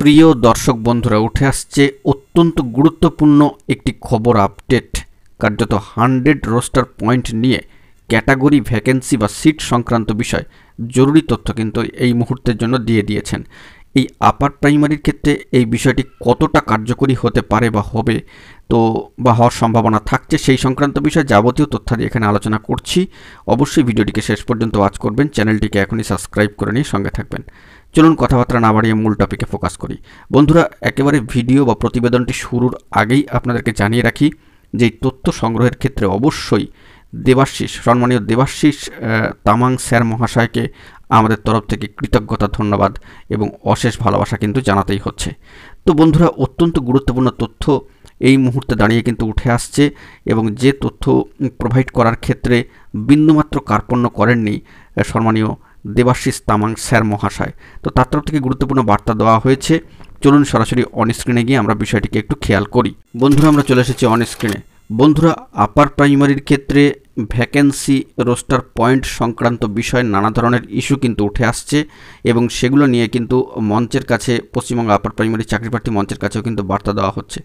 প্রিয় দর্শক বন্ধুরা, উঠে আসছে অত্যন্ত গুরুত্বপূর্ণ একটি খবর আপডেট। কার্যত 100 রোস্টার পয়েন্ট নিয়ে ক্যাটাগরি ভ্যাকেন্সি বা সিট সংক্রান্ত বিষয় জরুরি তথ্য কিন্তু এই মুহূর্তের জন্য দিয়ে দিয়েছেন। এই আপার প্রাইমারির ক্ষেত্রে এই বিষয়টি কতটা কার্যকরী হতে পারে বা হবে বা হওয়ার সম্ভাবনা থাকছে, সেই সংক্রান্ত বিষয়ে যাবতীয় তথ্যাদি এখানে আলোচনা করছি। অবশ্যই ভিডিওটিকে শেষ পর্যন্ত ওয়াচ করবেন, চ্যানেলটিকে এখনই সাবস্ক্রাইব করে নিয়ে সঙ্গে থাকবেন। চলুন কথাবার্তা না বাড়িয়ে মূল টপিকে ফোকাস করি। বন্ধুরা, একেবারে ভিডিও বা প্রতিবেদনটি শুরুর আগেই আপনাদেরকে জানিয়ে রাখি যে এই তথ্য সংগ্রহের ক্ষেত্রে অবশ্যই সম্মানীয় দেবাশিস তামাং স্যার মহাশয়কে আমাদের তরফ থেকে কৃতজ্ঞতা, ধন্যবাদ এবং অশেষ ভালোবাসা কিন্তু জানাতেই হচ্ছে। তো বন্ধুরা, অত্যন্ত গুরুত্বপূর্ণ তথ্য এই মুহূর্তে দাঁড়িয়ে কিন্তু উঠে আসছে এবং যে তথ্য প্রোভাইড করার ক্ষেত্রে বিন্দুমাত্র কার্পণ্য করেননি সম্মানীয় দেবাশিস তামাং স্যার মহাশয়। তো তার তরফ থেকে গুরুত্বপূর্ণ বার্তা দেওয়া হয়েছে। চলুন সরাসরি অন স্ক্রিনে গিয়ে আমরা বিষয়টিকে একটু খেয়াল করি। বন্ধুরা, আমরা চলে এসেছি অন স্ক্রিনে। বন্ধুরা, আপার প্রাইমারির ক্ষেত্রে ভ্যাকেন্সি রোস্টার পয়েন্ট সংক্রান্ত বিষয়ে নানা ধরনের ইস্যু কিন্তু উঠে আসছে এবং সেগুলো নিয়ে কিন্তু মঞ্চের কাছে, পশ্চিমবঙ্গ আপার প্রাইমারি চাকরি প্রার্থী মঞ্চের কাছেও কিন্তু বার্তা দেওয়া হচ্ছে।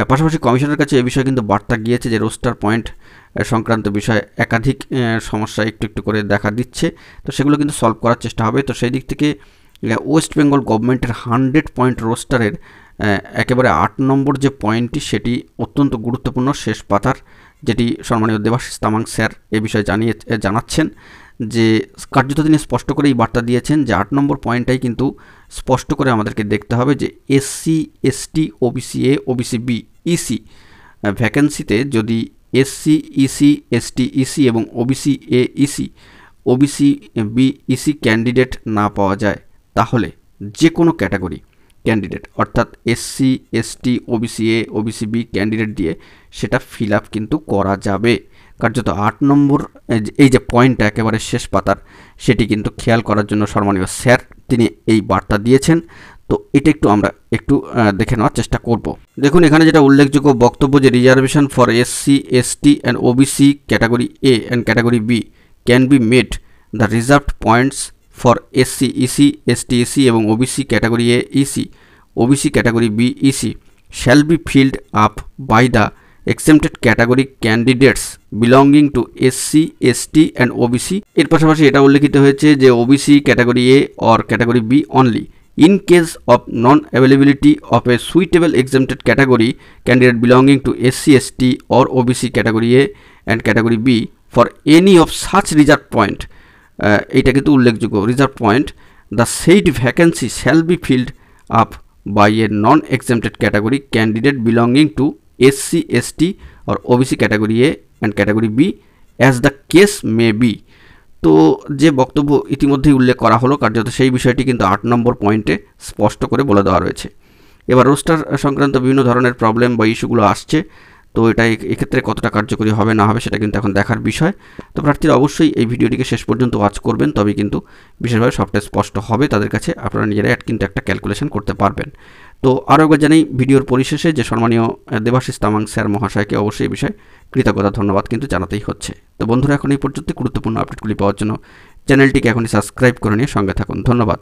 পাশাপাশি কমিশনের কাছে এই বিষয়ে কিন্তু বার্তা গিয়েছে যে রোস্টার পয়েন্ট সংক্রান্ত বিষয়ে একাধিক সমস্যা একটু একটু করে দেখা দিচ্ছে, তো সেগুলো কিন্তু সলভ করার চেষ্টা হবে। তো সেই দিক থেকে ওয়েস্ট বেঙ্গল গভর্নমেন্টের 100 পয়েন্ট রোস্টারের একেবারে 8 নম্বর যে পয়েন্টটি, সেটি অত্যন্ত গুরুত্বপূর্ণ, শেষ পাতার, যেটি সম্মানীয় দেবাশিস তামাং স্যার এ বিষয়ে জানাচ্ছেন যে কার্যত তিনি স্পষ্ট করে এই বার্তা দিয়েছেন যে 8 নম্বর পয়েন্টটাই কিন্তু স্পষ্ট করে আমাদেরকে দেখতে হবে যে SC ST OBC A OBC B EC ভ্যাকেন্সিতে যদি SC EC ST EC এবং OBC A EC OBC B EC candidate না পাওয়া যায়, তাহলে যে কোনো ক্যাটাগরি ক্যান্ডিডেট অর্থাৎ SC ST OBC A OBC B candidate দিয়ে সেটা ফিল আপ কিন্তু করা যাবে। কার্যত 8 নম্বর এই যে পয়েন্টটা একেবারে শেষ পাতার, সেটি কিন্তু খেয়াল করার জন্য সম্মানীয় স্যার তিনি এই বার্তা দিয়েছেন। তো এটা আমরা একটু দেখে নেওয়ার চেষ্টা করব। দেখুন, এখানে যেটা উল্লেখযোগ্য বক্তব্য যে reservation for SC ST and OBC category A and category B can be made the reserved points for SC EC ST EC এবং OBC category A EC OBC category B EC shall be filled up by the exempted category candidates belonging to SC ST and OBC। এর পাশাপাশি এটা উল্লেখিত হয়েছে যে OBC category A or category B only in case of non-availability of a suitable exempted category candidate belonging to SC ST or OBC category A and category B for any of such reserved point, এটা কিন্তু উল্লেখযোগ্য reserve point, the said vacancy shall be filled up by a non-exempted category candidate belonging to SC ST or OBC category A and category B as the case may be। তো যে বক্তব্য ইতিমধ্যেই উল্লেখ করা হলো, কার্যত সেই বিষয়টি কিন্তু 8 নম্বর পয়েন্টে স্পষ্ট করে বলে দেওয়া রয়েছে। এবার রোস্টার সংক্রান্ত বিভিন্ন ধরনের প্রবলেম বা ইস্যুগুলো আসছে, তো এটা এক্ষেত্রে কতটা কার্যকরী হবে না হবে সেটা কিন্তু এখন দেখার বিষয়। তো প্রার্থীরা অবশ্যই এই ভিডিওটিকে শেষ পর্যন্ত ওয়াচ করবেন, তবেই কিন্তু বিশেষভাবে সবটা স্পষ্ট হবে তাদের কাছে, আপনারা নিজেরাই কিন্তু একটা ক্যালকুলেশন করতে পারবেন। তো আরও একবার জানাই ভিডিওর পরিশেষে যে সম্মানীয় দেবাশিস তামাং স্যার মহাশয়কে অবশ্যই এই বিষয়ে কৃতজ্ঞতা, ধন্যবাদ কিন্তু জানাতেই হচ্ছে। তো বন্ধুরা, এখন এই পর্যন্ত গুরুত্বপূর্ণ আপডেটগুলি পাওয়ার জন্য চ্যানেলটিকে এখনই সাবস্ক্রাইব করে নিয়ে সঙ্গে থাকুন। ধন্যবাদ।